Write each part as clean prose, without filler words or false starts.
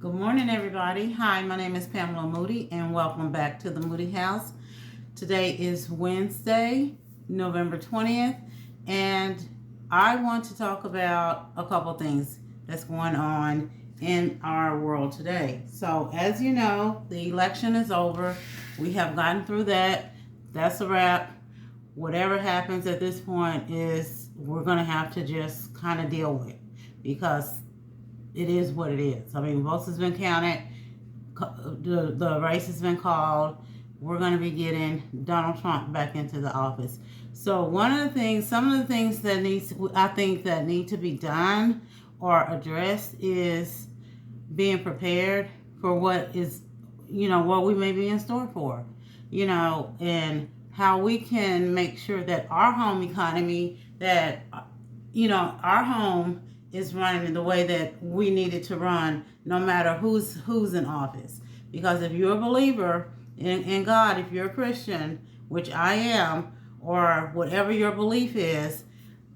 Good morning, everybody. Hi, my name is Pamela Moody, and welcome back to the Moody House. Today is Wednesday, November 20th, and I want to talk about a couple things that's going on in our world today. So, as you know, the election is over. We have gotten through that. That's a wrap. Whatever happens at this point is we're going to have to just kind of deal with, because it is what it is. I mean, votes has been counted. The race has been called. We're going to be getting Donald Trump back into the office. So some of the things I think that need to be done or addressed is being prepared for what we may be in store for, and how we can make sure that our home economy, that, our home is running in the way that we need it to run, no matter who's in office. Because if you're a believer in God, if you're a Christian, which I am, or whatever your belief is,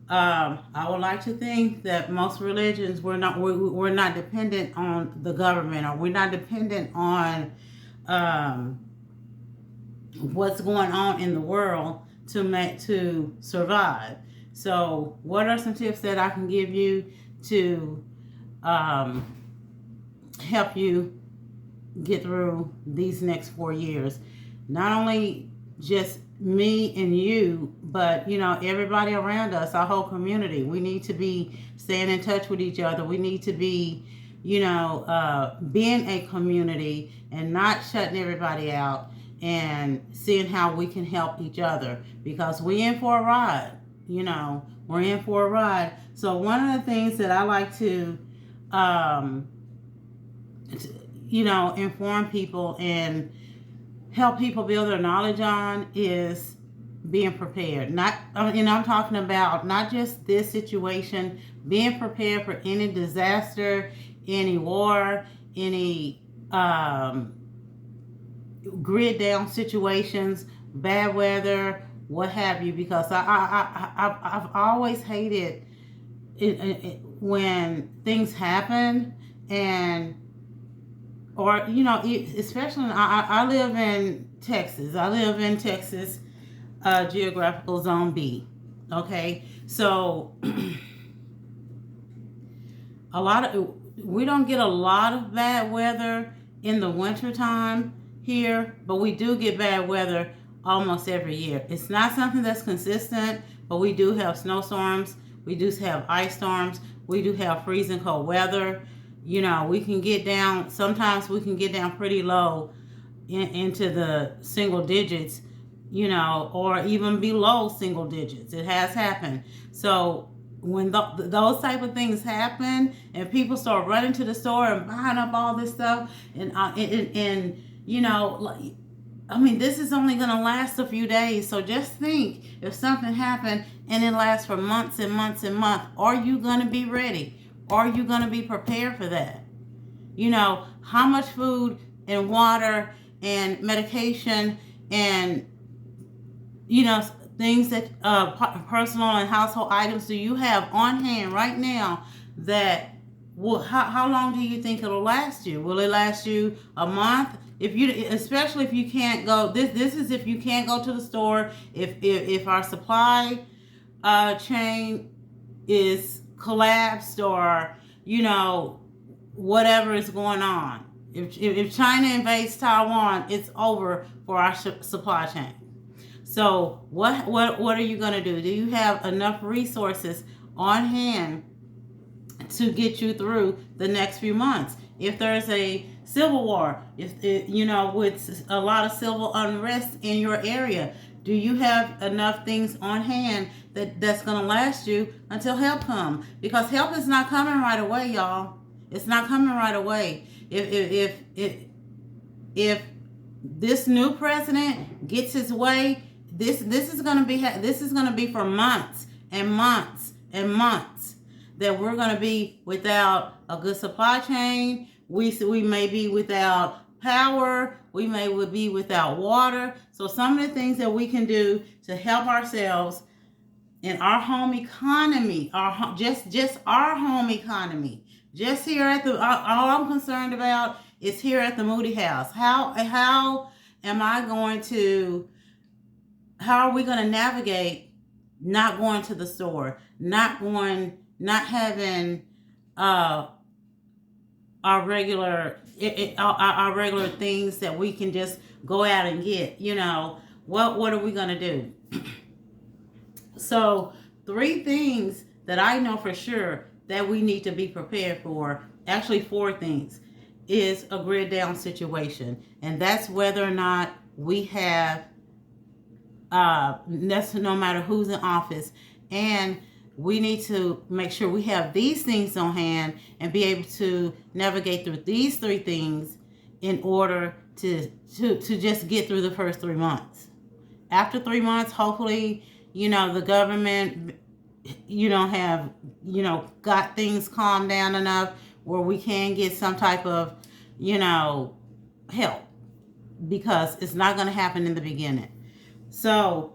I would like to think that most religions, we're not dependent on the government, or we're not dependent on what's going on in the world to survive. So, what are some tips that I can give you to help you get through these next 4 years? Not only just me and you, but everybody around us, our whole community. We need to be staying in touch with each other. We need to be, being a community and not shutting everybody out, and seeing how we can help each other, because we're in for a ride. We're in for a ride. So one of the things that I like to, inform people and help people build their knowledge on is being prepared. I'm talking about not just this situation, being prepared for any disaster, any war, any grid down situations, bad weather, what have you, because I've always hated when things happen, especially I live in Texas. Geographical zone B. Okay, so we don't get a lot of bad weather in the winter time here, but we do get bad weather almost every year. It's not something that's consistent, but we do have snowstorms. We do have ice storms. We do have freezing cold weather. Sometimes we can get down pretty low into the single digits, or even below single digits. It has happened. So when those type of things happen, and people start running to the store and buying up all this stuff, this is only going to last a few days. So just think, if something happened and it lasts for months and months and months, are you going to be ready? Are you going to be prepared for that? How much food and water and medication and, things that personal and household items do you have on hand right now that how long do you think it'll last you? Will it last you a month? Especially if you can't go, this is if you can't go to the store, if our supply chain is collapsed, or whatever is going on. If China invades Taiwan, it's over for our supply chain. So what are you going to do? Do you have enough resources on hand to get you through the next few months? If there's a civil war, with a lot of civil unrest in your area, do you have enough things on hand that's going to last you until help comes? Because help is not coming right away, y'all. It's not coming right away. If this new president gets his way, this is going to be for months and months and months that we're going to be without a good supply chain. We may be without power. We may be without water. So some of the things that we can do to help ourselves in our home economy, just our home economy, Just here at the, all I'm concerned about is here at the Moody House. How am I going to, how are we going to navigate not going to the store, not having our regular things that we can just go out and get? What are we going to do? So 3 things that I know for sure that we need to be prepared for, actually 4 things, is a grid down situation. And that's whether or not we have, that's no matter who's in office. And we need to make sure we have these things on hand and be able to navigate through these 3 things in order to just get through the first 3 months. After 3 months, hopefully, the government, have, got things calmed down enough where we can get some type of, help, because it's not going to happen in the beginning. So,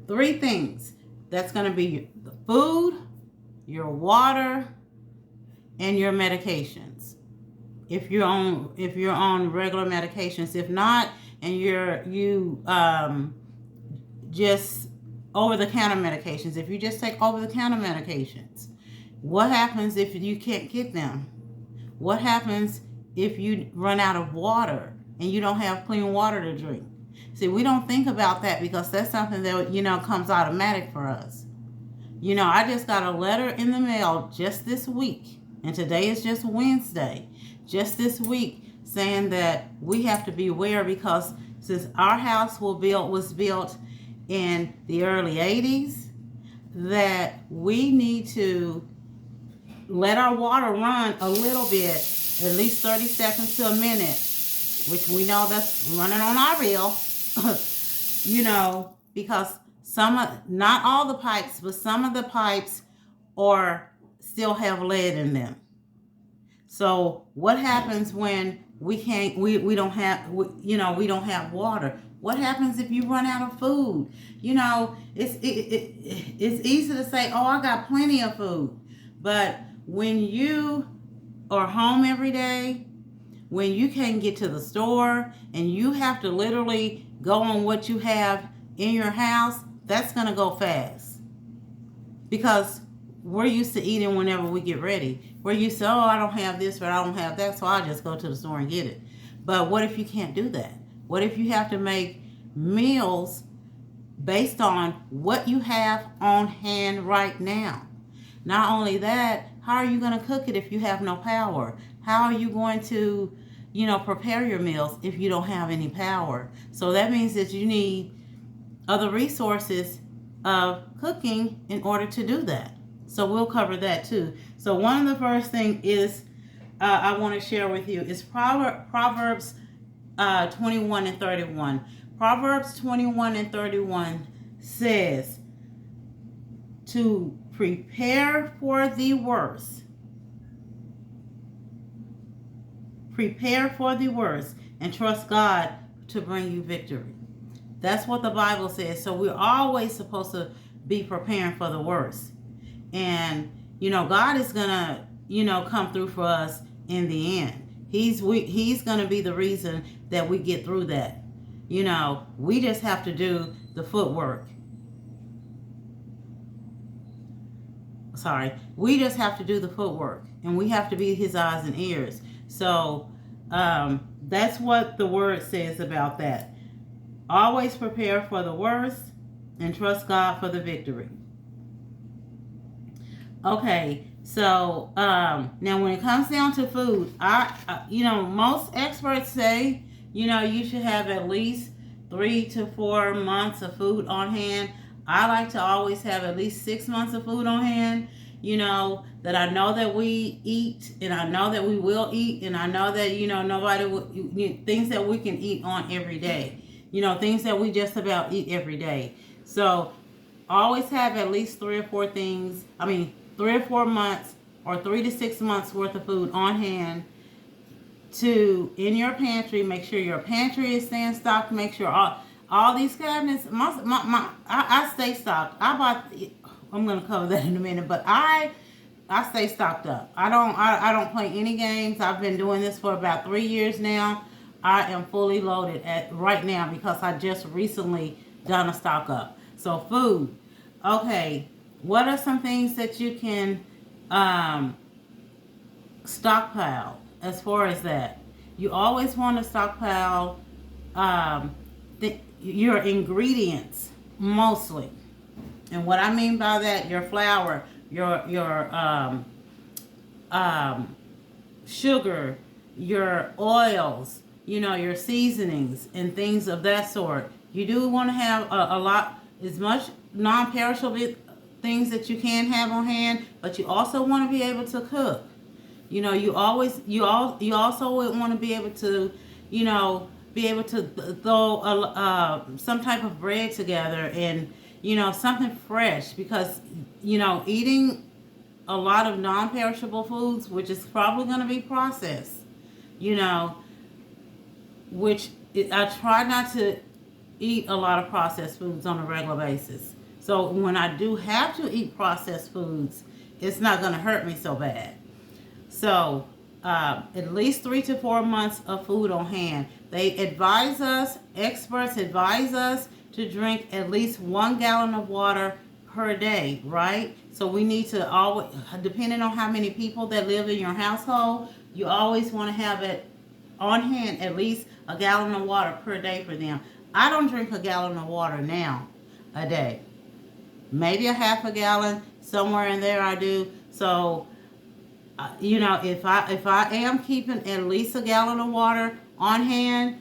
3 things that's going to be the food, your water, and your medications. If you're on regular medications, if not, and you just over-the-counter medications, if you just take over-the-counter medications, what happens if you can't get them? What happens if you run out of water and you don't have clean water to drink? See, we don't think about that because that's something that, comes automatic for us. I just got a letter in the mail just this week, and today is just Wednesday, just this week, saying that we have to beware because since our house was built in the early 80s, that we need to let our water run a little bit, at least 30 seconds to a minute, which we know that's running on our bill, because not all the pipes, but some of the pipes still have lead in them. So what happens when we don't have water? What happens if you run out of food? It's easy to say, oh, I got plenty of food. But when you are home every day, when you can't get to the store and you have to literally go on what you have in your house, that's going to go fast. Because we're used to eating whenever we get ready. We're used to, oh, I don't have this or I don't have that, so I just go to the store and get it. But what if you can't do that? What if you have to make meals based on what you have on hand right now? Not only that, how are you going to cook it if you have no power? How are you going to, prepare your meals if you don't have any power? So that means that you need other resources of cooking in order to do that. So we'll cover that too. So one of the first things is I want to share with you is Proverbs 21 and 31. Proverbs 21 and 31 says to prepare for the worst. Prepare for the worst and trust God to bring you victory. That's what the Bible says. So we're always supposed to be preparing for the worst. And, God is going to, come through for us in the end. He's going to be the reason that we get through that. We just have to do the footwork. We just have to do the footwork. And we have to be his eyes and ears. So that's what the word says about that. Always prepare for the worst and trust God for the victory. Okay, so now when it comes down to food, most experts say, you should have at least 3 to 4 months of food on hand. I like to always have at least 6 months of food on hand, that I know that we eat and I know that we will eat and I know that, nobody will, things that we can eat on every day, things that we just about eat every day. So always have at least 3 or 4 months or 3 to 6 months worth of food on hand in your pantry. Make sure your pantry is staying stocked. Make sure all these cabinets, I stay stocked. I bought I'm gonna cover that in a minute. But I stay stocked up. I don't play any games. I've been doing this for about 3 years now. I am fully loaded at right now because I just recently done a stock up. So food. Okay, what are some things that you can stockpile as far as that? You always want to stockpile your ingredients mostly. And what I mean by that, your flour, your sugar, your oils, your seasonings and things of that sort. You do want to have a lot, as much non-perishable things that you can have on hand, but you also want to be able to cook. You also would want to be able to, throw some type of bread together and, something fresh, because, eating a lot of non-perishable foods, which is probably going to be processed, which I try not to eat a lot of processed foods on a regular basis. So when I do have to eat processed foods, it's not going to hurt me so bad. So at least 3 to 4 months of food on hand. Experts advise us to drink at least 1 gallon of water per day, right? So we need to always, depending on how many people that live in your household, you always want to have it on hand, at least a gallon of water per day for them. I don't drink a gallon of water now a day. Maybe a half a gallon, somewhere in there I do. So, if I am keeping at least a gallon of water on hand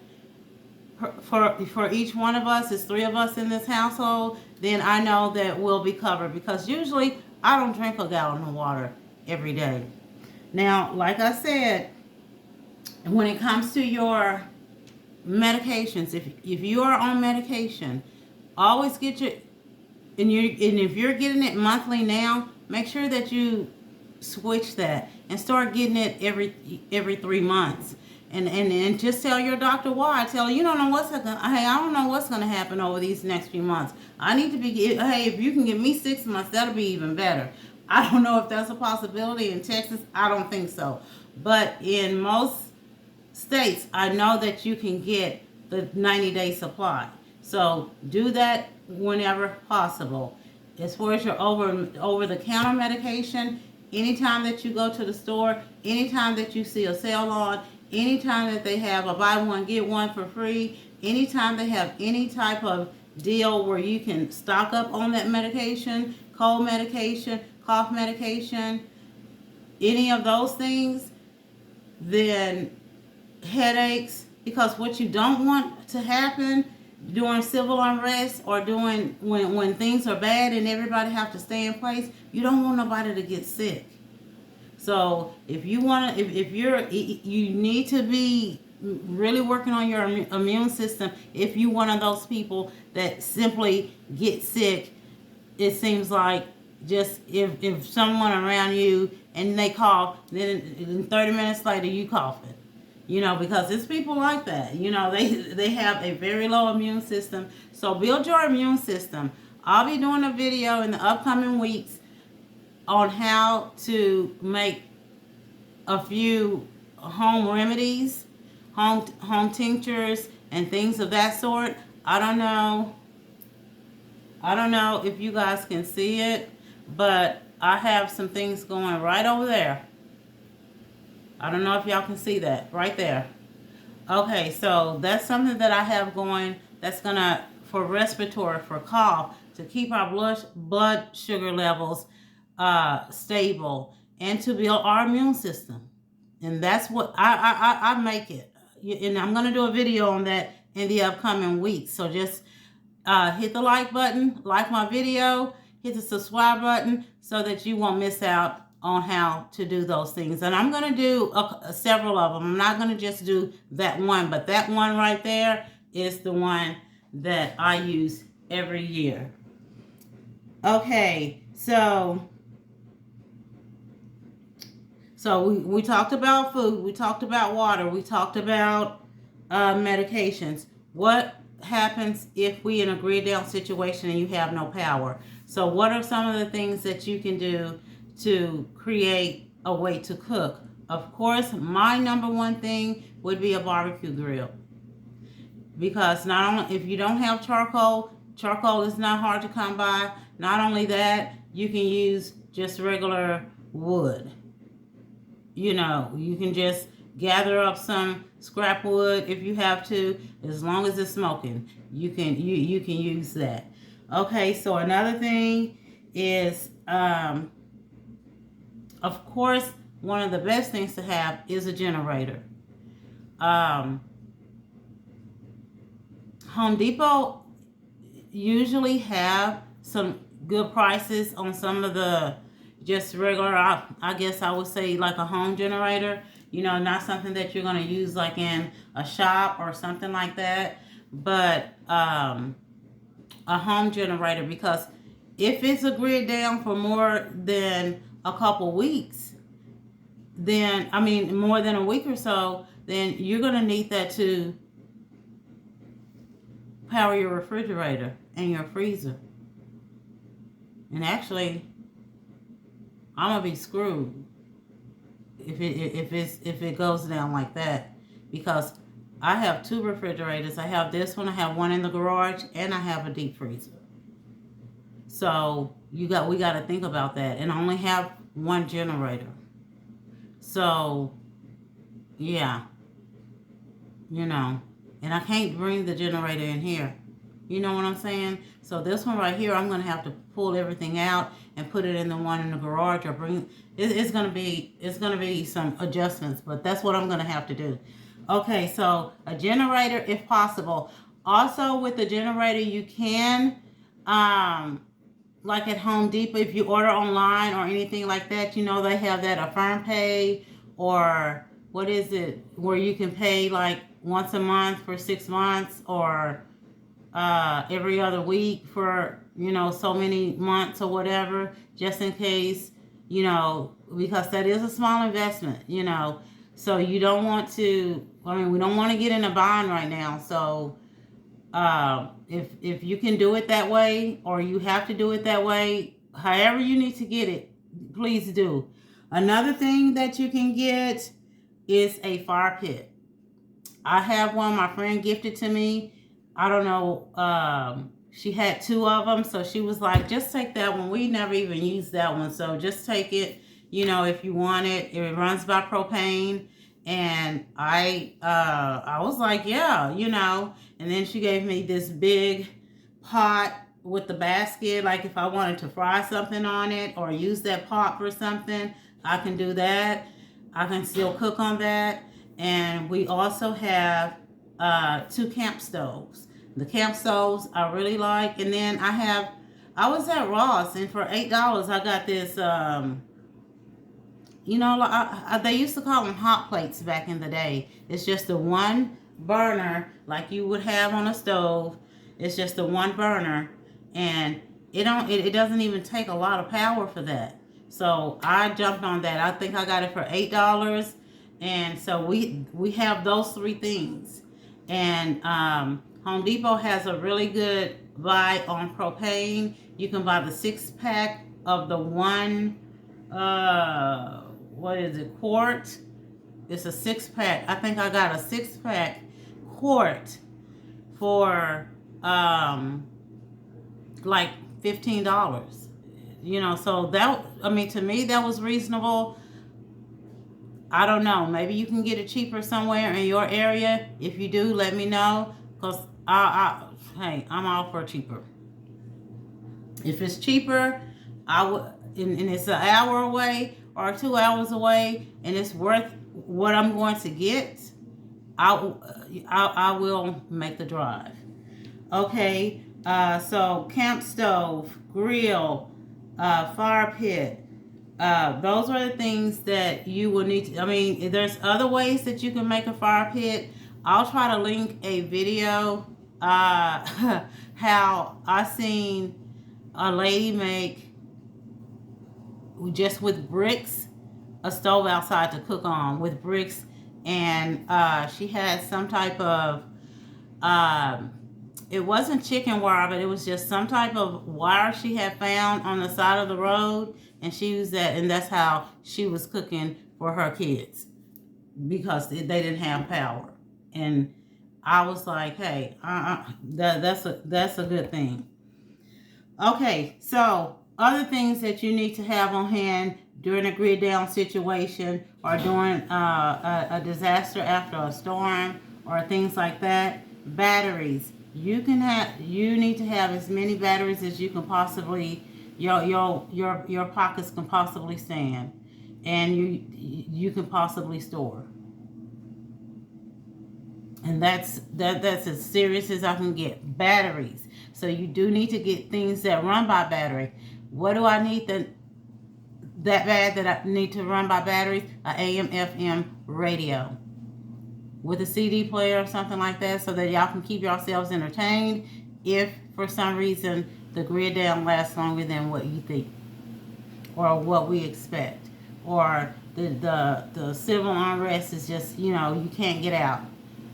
for each one of us, it's 3 of us in this household, then I know that we'll be covered, because usually I don't drink a gallon of water every day. Now, like I said, when it comes to your medications, if you are on medication, always get your, and if you're getting it monthly now, make sure that you switch that and start getting it every 3 months. And just tell your doctor why. Tell her, I don't know what's gonna happen over these next few months. I need to be, if you can give me 6 months, that'll be even better. I don't know if that's a possibility in Texas. I don't think so. But in most states, I know that you can get the 90-day supply. So do that whenever possible. As far as your over-the-counter medication, anytime that you go to the store, anytime that you see a sale on, anytime that they have a buy one, get one for free, anytime they have any type of deal where you can stock up on that medication, cold medication, cough medication, any of those things, then headaches, because what you don't want to happen during civil unrest or doing when things are bad and everybody have to stay in place, you don't want nobody to get sick. So if you want to, you need to be really working on your immune system. If you're one of those people that simply get sick, it seems like just if someone around you and they cough, then 30 minutes later you coughing. Because it's people like that. They have a very low immune system. So build your immune system. I'll be doing a video in the upcoming weeks on how to make a few home remedies, home tinctures, and things of that sort. I don't know if you guys can see it, but I have some things going right over there. I don't know if y'all can see that right there. Okay, so that's something that I have going that's gonna, for respiratory, for cough, to keep our blood sugar levels stable and to build our immune system. And that's what I make it. And I'm gonna do a video on that in the upcoming weeks. So just hit the like button, like my video, hit the subscribe button so that you won't miss out on how to do those things. And I'm going to do several of them. I'm not going to just do that one, but that one right there is the one that I use every year. Okay, so we talked about food, we talked about water, we talked about medications. What happens if we in a grid down situation and you have no power? So what are some of the things that you can do to create a way to cook? Of course, my number one thing would be a barbecue grill. Because not only if you don't have charcoal is not hard to come by. Not only that, you can use just regular wood. You know, you can just gather up some scrap wood if you have to, as long as it's smoking. You can use that. Okay, so another thing is, of course, one of the best things to have is a generator. Um, Home Depot usually have some good prices on some of the just regular, I guess I would say like a home generator. You know, not something that you're going to use like in a shop or something like that, but a home generator, because if it's a grid down for more than a couple weeks, then, I mean, more than a week or so, then you're going to need that to power your refrigerator and your freezer. And actually, I'm gonna be screwed if it goes down like that, because I have two refrigerators. I have this one, I have one in the garage, and I have a deep freezer. So we got to think about that, and I only have one generator. So yeah, you know, and I can't bring the generator in here. You know what I'm saying? So this one right here, I'm going to have to pull everything out and put it in the one in the garage, or bring it's going to be some adjustments, but that's what I'm going to have to do. Okay, so a generator if possible. Also with the generator, you can like at Home Depot, if you order online or anything like that, you know, they have that Affirm Pay, or what is it, where you can pay like once a month for 6 months, or every other week for, you know, so many months or whatever, just in case, you know, because that is a small investment, you know. So you don't want to, I mean, we don't want to get in a bind right now. So if you can do it that way, or you have to do it that way, however you need to get it, please do. Another thing that you can get is a fire pit. I have one my friend gifted to me. I don't know, she had two of them, so she was like, just take that one. We never even used that one, so just take it, you know, if you want it. It runs by propane. And I was like, yeah, you know. And then she gave me this big pot with the basket, like if I wanted to fry something on it or use that pot for something, I can do that. I can still cook on that. And we also have 2 camp stoves. The camp stoves I really like. And then I was at Ross, and for $8 I got this, you know, they used to call them hot plates back in the day. It's just the one burner like you would have on a stove. It's just the one burner, and it doesn't even take a lot of power for that. So I jumped on that. I think I got it for $8. And so we have those 3 things. And Home Depot has a really good buy on propane. You can buy the 6-pack of the one, what is it, quart? It's a 6-pack. I think I got a 6-pack quart for like $15. You know, so that, I mean, to me that was reasonable. I don't know. Maybe you can get it cheaper somewhere in your area. If you do, let me know, because hey, I'm all for cheaper. If it's cheaper, I would, and it's an hour away or 2 hours away, and it's worth what I'm going to get, I will make the drive. Okay, so camp stove, grill, fire pit. Those are the things that you will need to, I mean, there's other ways that you can make a fire pit. I'll try to link a video, how I seen a lady make, just with bricks, a stove outside to cook on with bricks. And she had some type of it wasn't chicken wire, but it was just some type of wire she had found on the side of the road, and she used that, and that's how she was cooking for her kids because they didn't have power. And I was like, hey, that's a good thing. Okay, so other things that you need to have on hand during a grid down situation or during a disaster after a storm or things like that. Batteries. You need to have as many batteries as you can possibly your pockets can possibly stand, and you can possibly store. And that's as serious as I can get. Batteries. So you do need to get things that run by battery. What do I need that bad that I need to run by batteries? A AM/FM radio with a CD player or something like that, so that y'all can keep yourselves entertained if for some reason the grid down lasts longer than what you think or what we expect, or the civil unrest is just, you can't get out.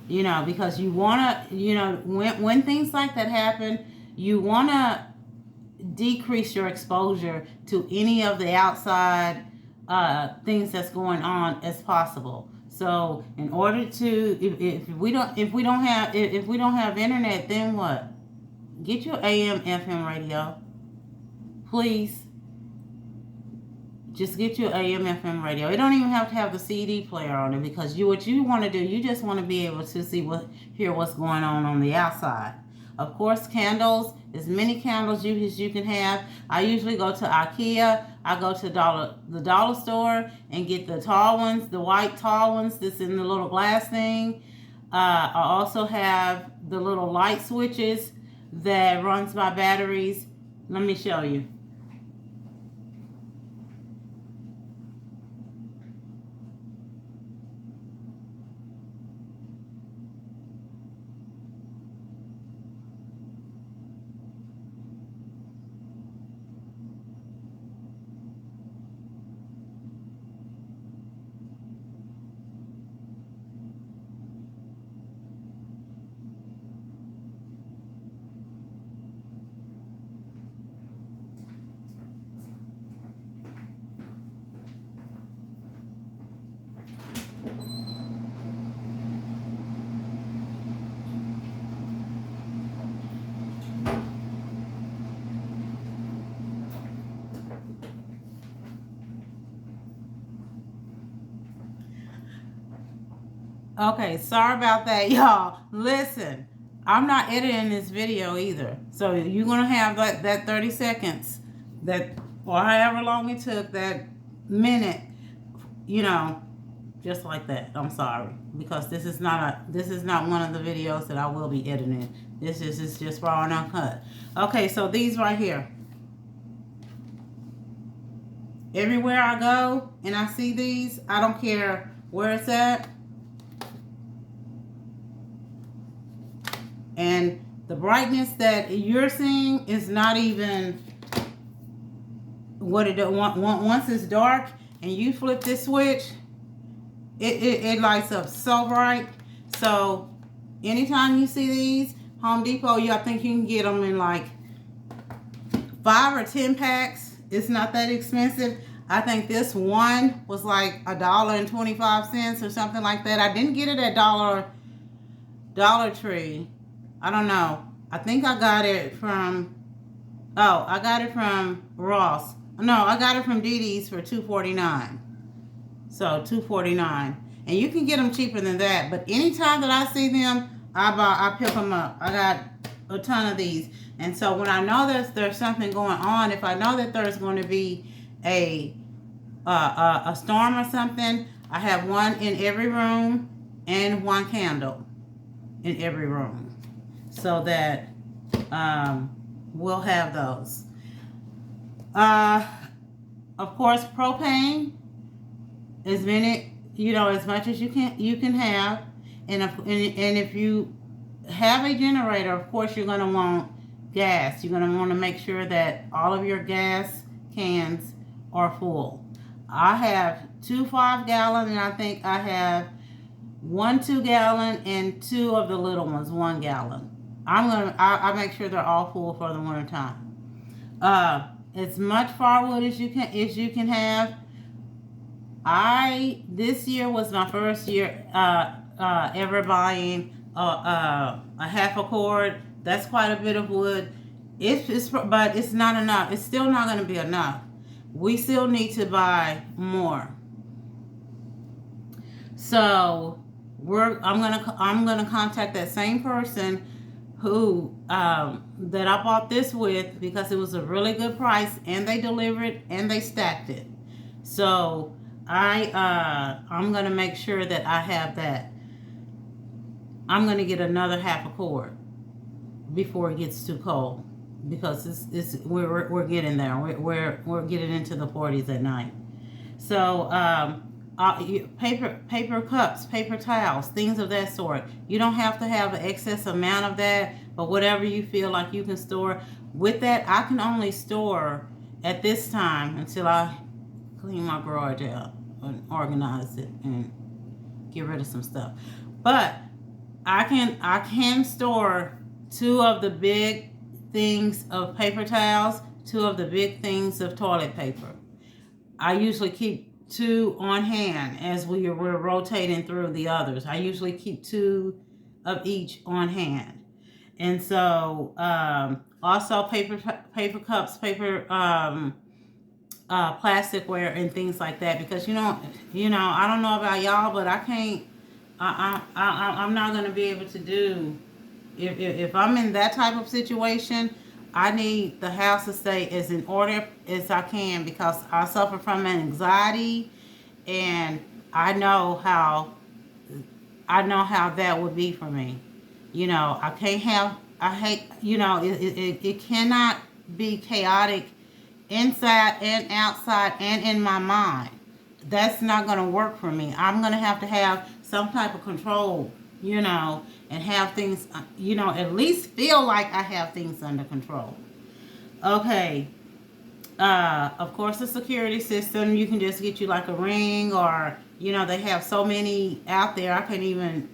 Because you want to, when things like that happen, you want to decrease your exposure to any of the outside things that's going on as possible. So in order to, if we don't have internet, then what? Get your AM/FM radio, please. Just get your AM/FM radio. It don't even have to have the CD player on it, because what you want to do, you just want to be able to hear what's going on the outside. Of course, candles, as many candles as you can have. I usually go to IKEA. I go to the dollar store and get the tall ones, the white tall ones that's in the little glass thing. I also have the little light switches that runs by batteries. Let me show you. Okay, sorry about that, y'all. Listen, I'm not editing this video either. So you're going to have that 30 seconds, or however long it took, that minute, just like that. I'm sorry, because this is not one of the videos that I will be editing. This is just raw and uncut. Okay, so these right here. Everywhere I go and I see these, I don't care where it's at. And the brightness that you're seeing is not even what it does. Once it's dark and you flip this switch, it lights up so bright. So anytime you see these, Home Depot, I think you can get them in like 5 or 10 packs. It's not that expensive. I think this one was like $1.25 or something like that. I didn't get it at Dollar Tree. I don't know. I think I got it from, I got it from Ross. No, I got it from DD's for $2.49. So $2.49. And you can get them cheaper than that. But anytime that I see them, I pick them up. I got a ton of these. And so when I know there's something going on, if I know that there's going to be a storm or something, I have one in every room and one candle in every room. So that we'll have those. Of course, propane, as much as you can have, and if you have a generator, of course you're going to want gas. You're going to want to make sure that all of your gas cans are full. I have 2 5-gallon, and I think I have 1 2-gallon and 2 of the little ones 1 gallon. I make sure they're all full for the winter time. As much firewood as you can have. This year was my first year ever buying a half a cord. That's quite a bit of wood. But it's not enough. It's still not going to be enough. We still need to buy more. So I'm gonna contact that same person who that I bought this with, because it was a really good price and they delivered and they stacked it. So I'm gonna make sure that I have that. I'm gonna get another half a cord before it gets too cold, because we're getting there. We're getting into the 40s at night. So paper cups, paper towels, things of that sort. You don't have to have an excess amount of that, but whatever you feel like you can store. With that, I can only store at this time until I clean my garage out and organize it and get rid of some stuff. But I can store 2 of the big things of paper towels, 2 of the big things of toilet paper. I usually keep 2 on hand as we're rotating through the others. I usually keep 2 of each on hand. And so also paper cups, paper plasticware and things like that, because I don't know about y'all, but I can't. I'm not going to be able to do, if I'm in that type of situation. I need the house to stay as in order as I can, because I suffer from anxiety, and I know how that would be for me. I hate, it cannot be chaotic inside and outside and in my mind. That's not going to work for me. I'm going to have some type of control, and have things, at least feel like I have things under control. Okay. Of course, the security system, you can just get you like a Ring, or, they have so many out there. I can't even,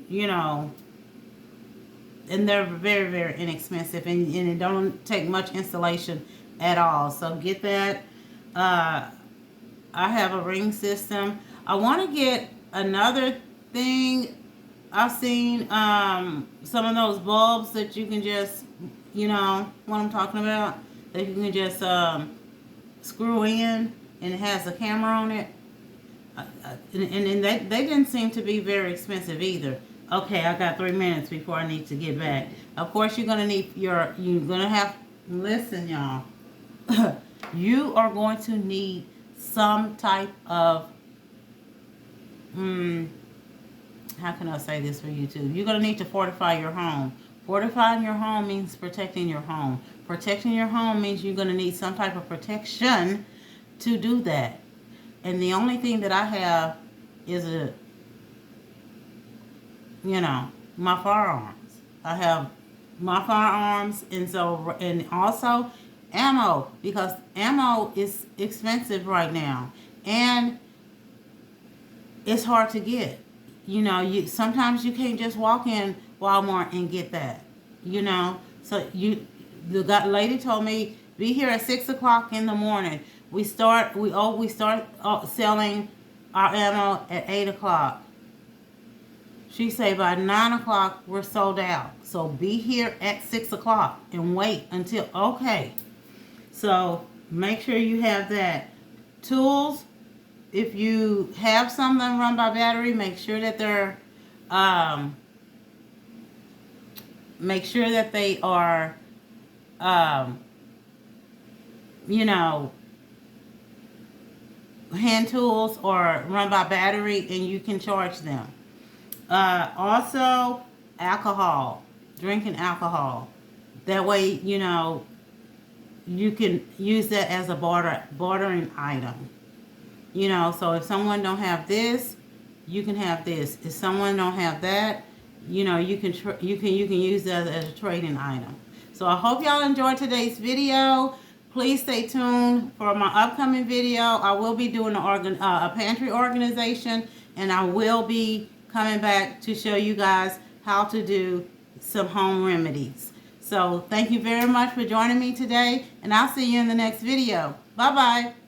and they're very, very inexpensive, and it don't take much installation at all. So get that. I have a Ring system. I want to get another thing. I've seen some of those bulbs that you can just, what I'm talking about, that you can just screw in, and it has a camera on it. And they didn't seem to be very expensive either. Okay, I got 3 minutes before I need to get back. Of course, you're going to have, listen, y'all. You are going to need some type of, how can I say this for YouTube? You're going to need to fortify your home. Fortifying your home means protecting your home. Protecting your home means you're going to need some type of protection to do that. And the only thing that I have is my firearms. I have my firearms, and also ammo, because ammo is expensive right now, and it's hard to get. Sometimes you can't just walk in Walmart and get that. So the lady told me, be here at 6 o'clock in the morning. We start selling our ammo at 8 o'clock. She said by 9 o'clock we're sold out. So be here at 6 o'clock and wait until, okay. So make sure you have that. Tools, if you have some that run by battery, make sure that they are, hand tools or run by battery, and you can charge them. Also, alcohol, drinking alcohol. That way, you can use that as a bartering item. So if someone don't have this, you can have this. If someone don't have that, you can use that as a trading item. So I hope y'all enjoyed today's video. Please stay tuned for my upcoming video. I will be doing a pantry organization, and I will be coming back to show you guys how to do some home remedies. So thank you very much for joining me today, and I'll see you in the next video. Bye-bye.